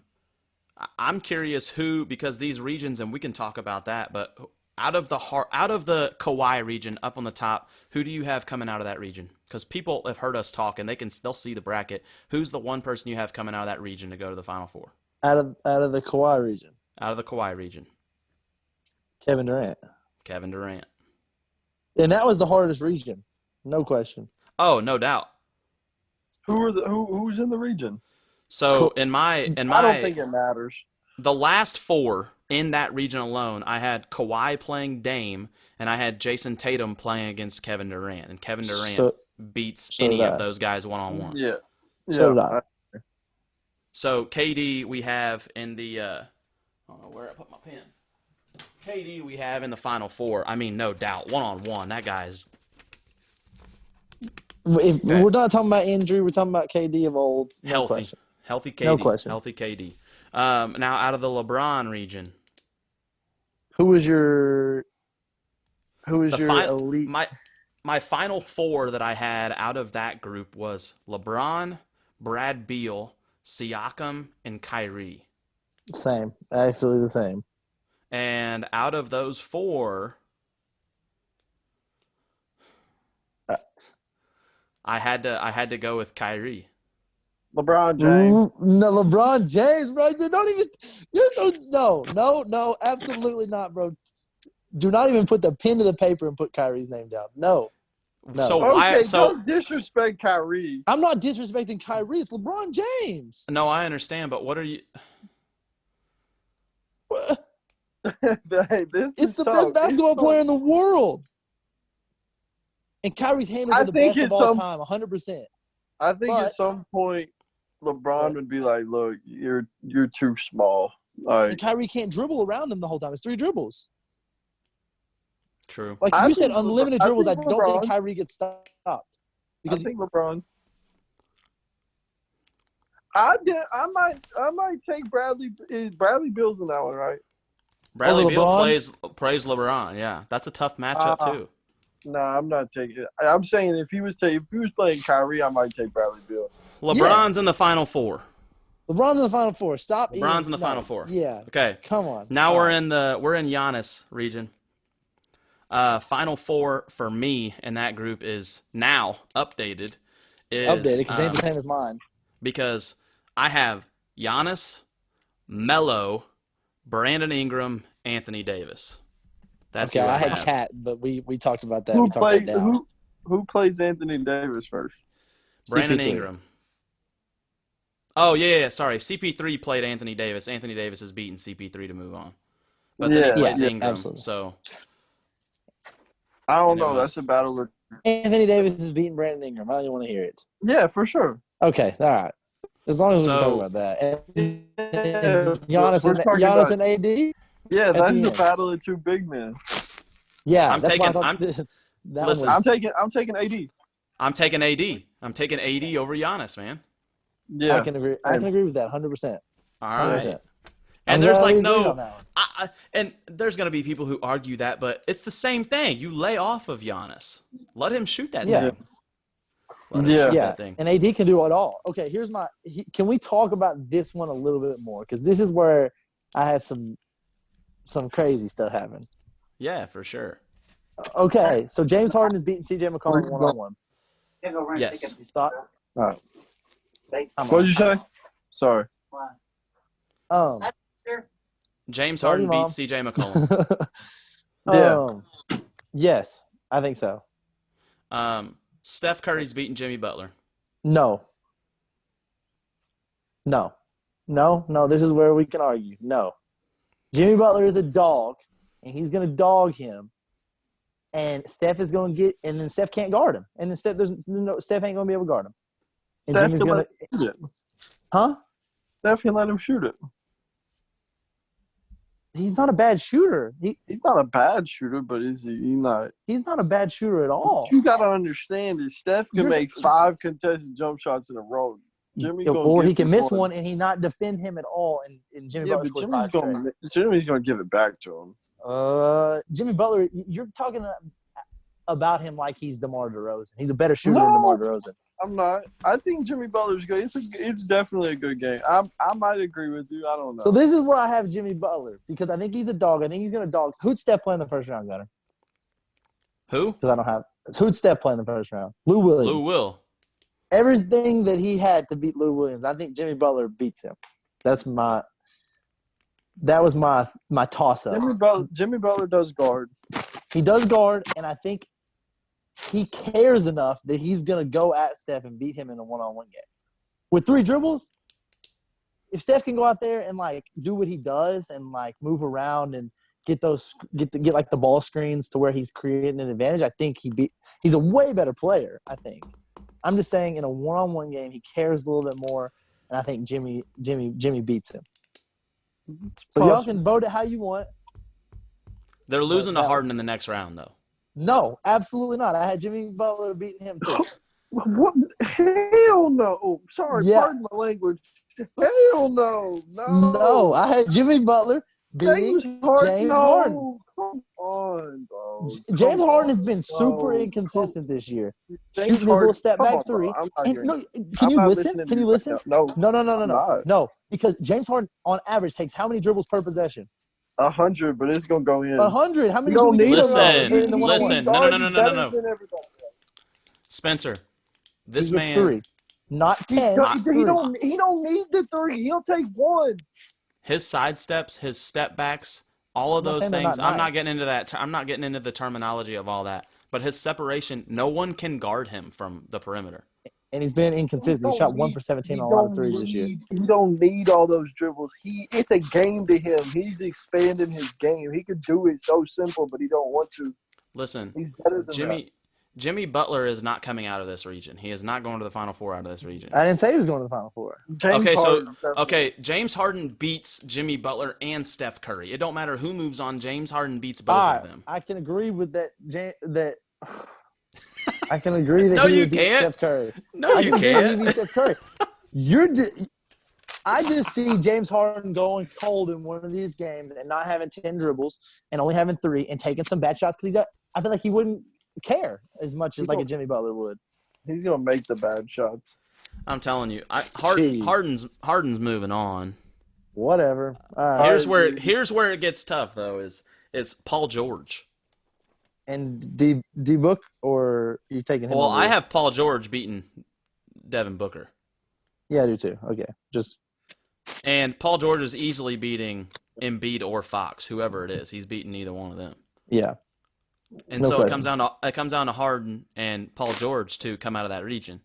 curious who, because these regions, and we can talk about that, but out of the Kawhi region up on the top, who do you have coming out of that region? Because people have heard us talk and they'll see the bracket. Who's the one person you have coming out of that region to go to the Final Four? Out of the Kawhi region. Out of the Kawhi region. Kevin Durant. Kevin Durant. And that was the hardest region, no question. Oh, no doubt. Who's in the region? So in my I don't think it matters. The last four in that region alone, I had Kawhi playing Dame, and I had Jason Tatum playing against Kevin Durant, and Kevin Durant beats any of those guys one-on-one. Yeah. So did I. So KD we have in the I don't know where I put my pen. KD we have in the Final Four. I mean, no doubt, one-on-one. That guy's. If we're not talking about injury, we're talking about KD of old. No question. Healthy KD. No question. Healthy KD. Now out of the LeBron region. Who was your elite? My Final Four that I had out of that group was LeBron, Brad Beal, Siakam, and Kyrie. Same. Absolutely the same. And out of those four, I had to go with Kyrie. LeBron James. No, LeBron James, bro. Don't even. You're so no, absolutely not, bro. Do not even put the pen to the paper and put Kyrie's name down. No. So don't disrespect Kyrie. I'm not disrespecting Kyrie. It's LeBron James. No, I understand, but what are you? Hey, it's the best basketball player in the world. And Kyrie's handles are the best of all time, 100%. I think at some point, LeBron would be like, "Look, you're too small." And Kyrie can't dribble around him the whole time. It's 3 dribbles. True. Like you said, unlimited dribbles. I don't think Kyrie gets stopped. Because I think LeBron. I might take Bradley. Bradley Beal's in that one, right? Bradley Beal plays LeBron. Yeah, that's a tough matchup too. No, I'm not taking it. I'm saying if he was playing Kyrie, I might take Bradley Beal. LeBron's in the Final Four. LeBron's in the Final Four. Stop. LeBron's in the Final Four. Yeah. Okay. Come on. Now we're in Giannis region. Final Four for me in that group is now updated. Updated because it ain't the same as mine. Because I have Giannis, Melo, Brandon Ingram, Anthony Davis. That's okay. I had Cat, but we talked about that. Who plays Anthony Davis first? Brandon CP3. Ingram. Oh yeah. Sorry, CP3 played Anthony Davis. Anthony Davis has beaten CP3 to move on. But then he plays Ingram. Absolutely. So I don't know. That's a battle. Anthony Davis is beating Brandon Ingram. I don't even want to hear it. Yeah, for sure. Okay. All right. As long as we can talk about that. And Giannis and AD. Yeah, that's the battle of 2 big men. Yeah, I'm taking AD. I'm taking AD. I'm taking AD over Giannis, man. Yeah, I can agree. I can agree with that 100%. All 100%. right. I'm And there's glad like we agreed no, on that one. and there's gonna be people who argue that, but it's the same thing. You lay off of Giannis. Let him shoot that Yeah. thing. Let him Yeah. shoot Yeah, that thing. and AD can do it all. Okay, here's my. Can we talk about this one a little bit more? Because this is where I had some crazy stuff happen. Yeah, for sure. Okay, so James Harden is beating CJ McCollum 1-on-1. Yes. You thought? All right. What did you say? Sorry. Um, James Love Harden you, Mom. beats CJ McCollum. Yes, I think so. Steph Curry's beating Jimmy Butler. No. This is where we can argue. No. Jimmy Butler is a dog, and he's going to dog him. And Steph is going to get – and then Steph can't guard him. And then Steph ain't going to be able to guard him. And Steph Jimmy's can going let to him shoot it. – huh? Steph can let him shoot it. He's not a bad shooter. He's not a bad shooter, but is he not? He's not a bad shooter at all. What you got to understand is Steph can make 5 contested jump shots in a row. Or he can miss one and he not defend him at all, and Jimmy Butler scores 5 straight. Jimmy's going to give it back to him. Jimmy Butler, you're talking about him like he's DeMar DeRozan. He's a better shooter than DeMar DeRozan. I'm not. I think Jimmy Butler's good. It's definitely a good game. I might agree with you. I don't know. So this is where I have Jimmy Butler because I think he's a dog. I think he's going to dog. Who'd Steph play in the first round, Gunner? Who? Because I don't have. Who'd Steph play in the first round? Lou Williams. Lou Will. Everything that he had to beat Lou Williams, I think Jimmy Butler beats him. That was my toss-up. Jimmy Butler does guard. He does guard, and I think he cares enough that he's going to go at Steph and beat him in a one-on-one game. With 3 dribbles, if Steph can go out there and, like, do what he does and, like, move around and get like the ball screens to where he's creating an advantage, I think he's a way better player, I think. I'm just saying in a one-on-one game, he cares a little bit more, and I think Jimmy beats him. So y'all can vote it how you want. They're losing to Harden in the next round, though. No, absolutely not. I had Jimmy Butler beating him too. What? Hell no. Oh, sorry, Yeah. pardon my language. Hell no. No, I had Jimmy Butler beating James Harden. Come on, bro. James Harden has been super inconsistent this year. James Shooting his Harden- little step come back on, bro. 3. I'm not And hearing no, you. can I'm you not listen? listening to Can you you right listen? now. No, I'm not. No, because James Harden on average takes how many dribbles per possession? 100, but it's gonna go in. 100. How many You do don't we need get Listen, in the one-on-one? listen. He's No. already better than everybody. Spencer, He this gets man. 3, not 10. He don't need the 3. He'll take 1. His side steps, his step backs, all of I'm not those saying they're things. not I'm not nice. getting into that. I'm not getting into the terminology of all that. But his separation, no one can guard him from the perimeter. And he's been inconsistent. He shot 1 for 17 on a lot of threes this year. He don't need all those dribbles. It's a game to him. He's expanding his game. He could do it so simple, but he don't want to. Listen, He's better than Jimmy Butler is not coming out of this region. He is not going to the Final Four out of this region. I didn't say he was going to the Final Four. James Harden beats Jimmy Butler and Steph Curry. It don't matter who moves on. James Harden beats both of them. I can agree with that. I can agree that No, he you would beat can't. Steph Curry. No, I you can agree that he can't. beat Steph Curry. I just see James Harden going cold in one of these games and not having 10 dribbles and only having 3 and taking some bad shots because I feel like he wouldn't care as much as like a Jimmy Butler would. He's gonna make the bad shots. I'm telling you, Harden's moving on. Whatever. All right. Here's where it gets tough though. Is Paul George. And D Book, or you taking him? Well, over? I have Paul George beating Devin Booker. Yeah, I do too. Okay, And Paul George is easily beating Embiid or Fox, whoever it is. He's beating either one of them. Yeah. And so it comes down to Harden and Paul George to come out of that region.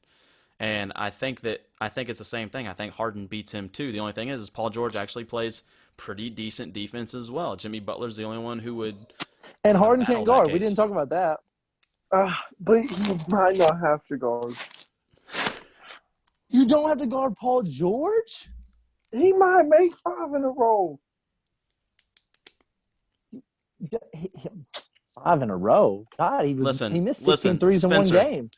And I think it's the same thing. I think Harden beats him too. The only thing is Paul George actually plays pretty decent defense as well. Jimmy Butler's the only one who would. And Harden battle can't that guard. We case. didn't talk about that. But he might not have to guard. You don't have to guard Paul George? He might make 5 in a row. 5 in a row. God, he missed 16 threes in one Spencer. game.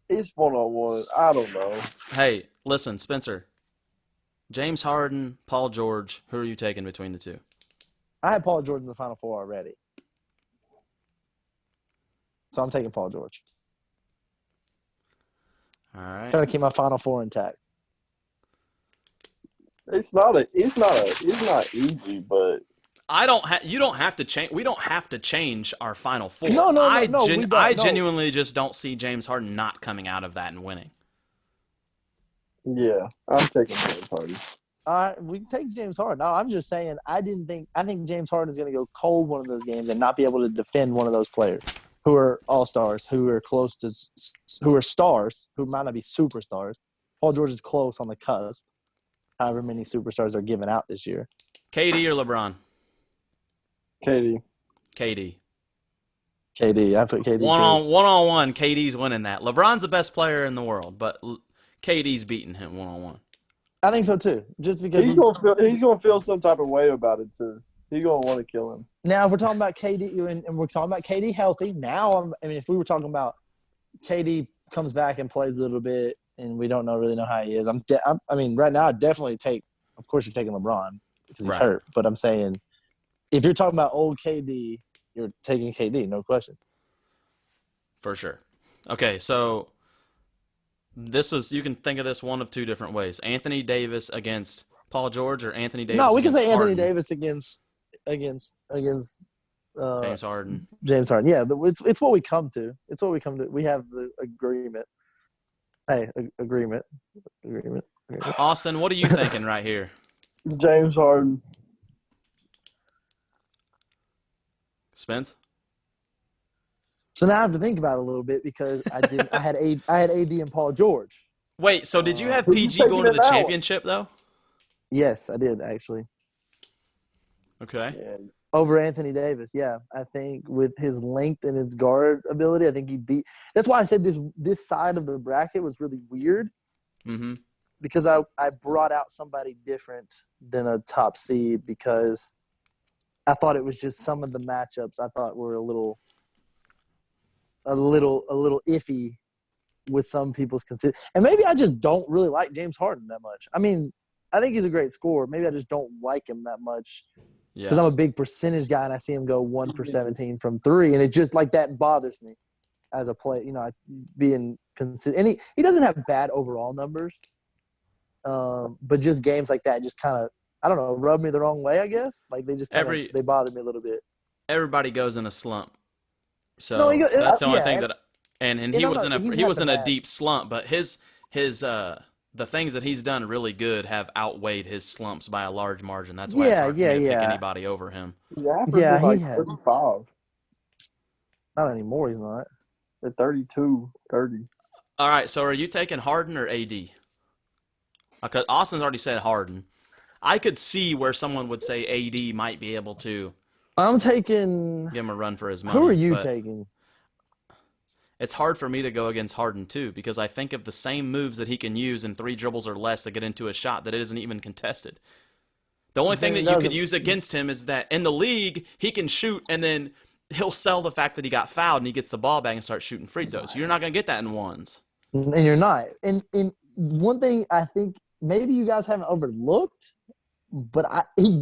It's 1-on-1. I don't know. Hey, listen, Spencer. James Harden, Paul George. Who are you taking between the two? I had Paul George in the Final Four already. So I'm taking Paul George. All right. Trying to keep my Final Four intact. It's not easy, but You don't have to change. We don't have to change our Final Four. No, we don't. I No. genuinely just don't see James Harden not coming out of that and winning. yeah, I'm taking James Harden. All right, we can take James Harden. No, I'm just saying I think James Harden is going to go cold one of those games and not be able to defend one of those players who are all-stars, who are close to – who are stars, who might not be superstars. Paul George is close on the cusp, however many superstars are given out this year. KD or LeBron? KD. KD. KD. I put KD One on one, KD's winning that. LeBron's the best player in the world, but KD's beating him 1-on-1. I think so too. Just because he's gonna feel some type of way about it too. He's gonna want to kill him. Now, if we're talking about KD and we're talking about KD healthy, now if we were talking about KD comes back and plays a little bit, and we don't really know how he is. Right now, I definitely take. Of course, you're taking LeBron because he's hurt, but I'm saying if you're talking about old KD, you're taking KD, no question. For sure. Okay, so you can think of this one of two different ways: Anthony Davis against Paul George, or Anthony Davis. No, we can say Harden. Anthony Davis against James Harden. James Harden. Yeah, it's what we come to. It's what we come to. We have the agreement. Hey, agreement. Austin, what are you thinking right here? James Harden. Spence? So now I have to think about it a little bit because I had AD and Paul George. Wait, so did you have who you PG going to the taking it out? championship though? Yes, I did actually. Okay. Yeah. Over Anthony Davis, yeah. I think with his length and his guard ability, I think he beat. That's why I said this side of the bracket was really weird. Mm-hmm. Because I brought out somebody different than a top seed because I thought it was just some of the matchups I thought were a little iffy with some people's consider. And maybe I just don't really like James Harden that much. I mean, I think he's a great scorer. Maybe I just don't like him that much because I'm a big percentage guy and I see him go 1 for 17 from three, and it just like that bothers me as a player. You know, being considered. And he doesn't have bad overall numbers, but just games like that just kind of I don't know rub me the wrong way. I guess like they just they bother me a little bit. Everybody goes in a slump, so No, that's the only thing that. And he was in a bad. deep slump, but his the things that he's done really good have outweighed his slumps by a large margin. That's why it's hard for me to pick anybody over him. Yeah, he has 35. Not anymore. He's not. At 32, 30. All right, so are you taking Harden or AD? Because Austin's already said Harden. I could see where someone would say AD might be able to. I'm taking. Give him a run for his money. Who are you taking? It's hard for me to go against Harden, too, because I think of the same moves that he can use in 3 dribbles or less to get into a shot that isn't even contested. The only thing that you could use against him is that in the league, he can shoot and then he'll sell the fact that he got fouled and he gets the ball back and starts shooting free throws. You're not going to get that in ones. And you're not. And one thing I think maybe you guys haven't overlooked, but he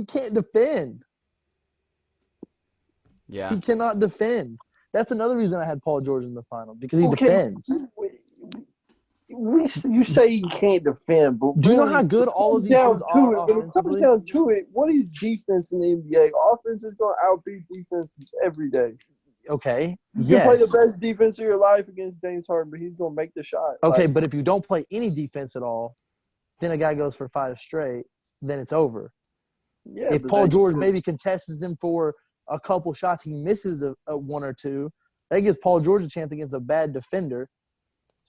can't defend. Yeah. He cannot defend. That's another reason I had Paul George in the final because he defends. You say he can't defend, but do you know how good all of these dudes are offensively? It comes down to it. What is defense in the NBA? Offense is going to outbeat defense every day. Okay. You can play the best defense of your life against James Harden, but he's going to make the shot. Okay, but if you don't play any defense at all, then a guy goes for 5 straight, then it's over. Yeah, if Paul George maybe contests him for a couple shots, he misses a 1 or 2, that gives Paul George a chance against a bad defender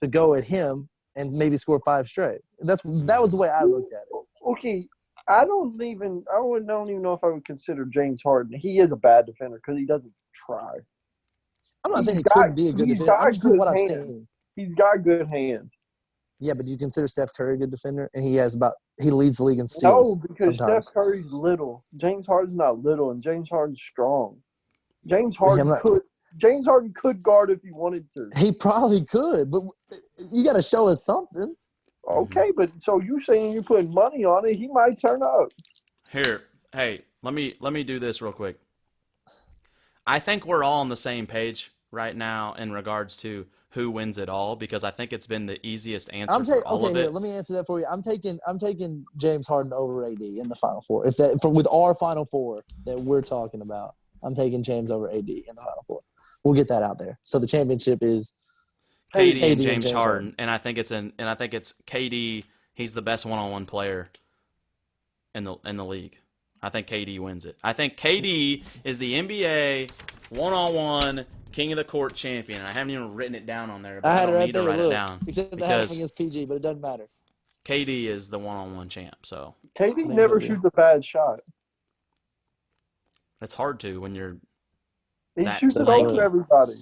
to go at him and maybe score 5 straight. That was the way I looked at it. Okay, I don't even know if I would consider James Harden. He is a bad defender because he doesn't try. I'm not saying he couldn't be a good defender. I'm just from what I've seen. He's got good hands. Yeah, but do you consider Steph Curry a good defender? And he leads the league in steals. No, because sometimes. Steph Curry's little. James Harden's not little, and James Harden's strong. James Harden James Harden could guard if he wanted to. He probably could, but you got to show us something. Okay, but so you saying you're putting money on it? He might turn up. Here, hey, let me do this real quick. I think we're all on the same page right now in regards to who wins it all because I think it's been the easiest answer for all of it. Here, let me answer that for you. I'm taking James Harden over AD in the Final Four. With our Final Four that we're talking about, I'm taking James over AD in the Final Four. We'll get that out there. So the championship is KD and James Harden, and I think it's KD. He's the best one-on-one player in the league. I think KD wins it. I think KD is the NBA one-on-one king of the court champion. I haven't even written it down on there, but I don't need to write it down. Except that happened against PG, but it doesn't matter. KD is the one-on-one champ. So KD never shoots a bad shot. It's hard to when you're. He shoots it over everybody.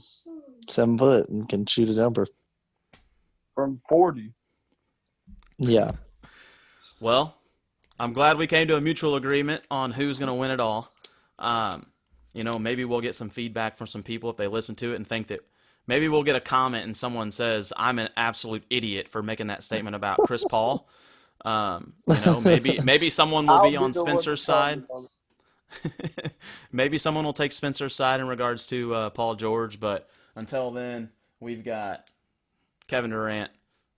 7 foot and can shoot a jumper from 40. Yeah. Well, I'm glad we came to a mutual agreement on who's going to win it all. Maybe we'll get some feedback from some people if they listen to it and think that maybe we'll get a comment and someone says, I'm an absolute idiot for making that statement about Chris Paul. Maybe someone will be on Spencer's side. Maybe someone will take Spencer's side in regards to Paul George. But until then, we've got Kevin Durant,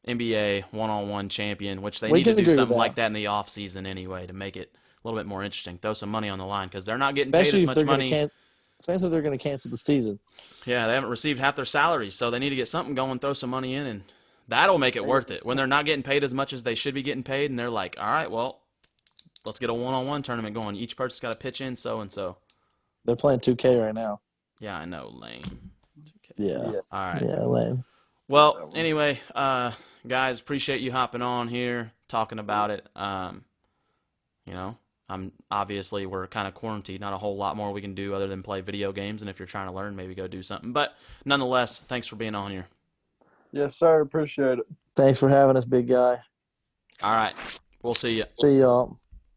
NBA one-on-one champion, which they need to do something like that in the offseason anyway to make it a little bit more interesting. Throw some money on the line because they're not getting paid as much money. Especially if they're going to cancel the season. Yeah, they haven't received half their salaries, so they need to get something going, throw some money in, and that'll make it worth it. When they're not getting paid as much as they should be getting paid, and they're like, all right, well, let's get a one-on-one tournament going. Each person's got to pitch in so-and-so. They're playing 2K right now. Yeah, I know, lame. 2K. Yeah. All right. Yeah, lame. Well, anyway, guys, appreciate you hopping on here, talking about it. Obviously we're kind of quarantined, not a whole lot more we can do other than play video games, and if you're trying to learn, maybe go do something. But nonetheless, thanks for being on here. Yes, sir. Appreciate it. Thanks for having us, big guy. All right. We'll see you. See y'all.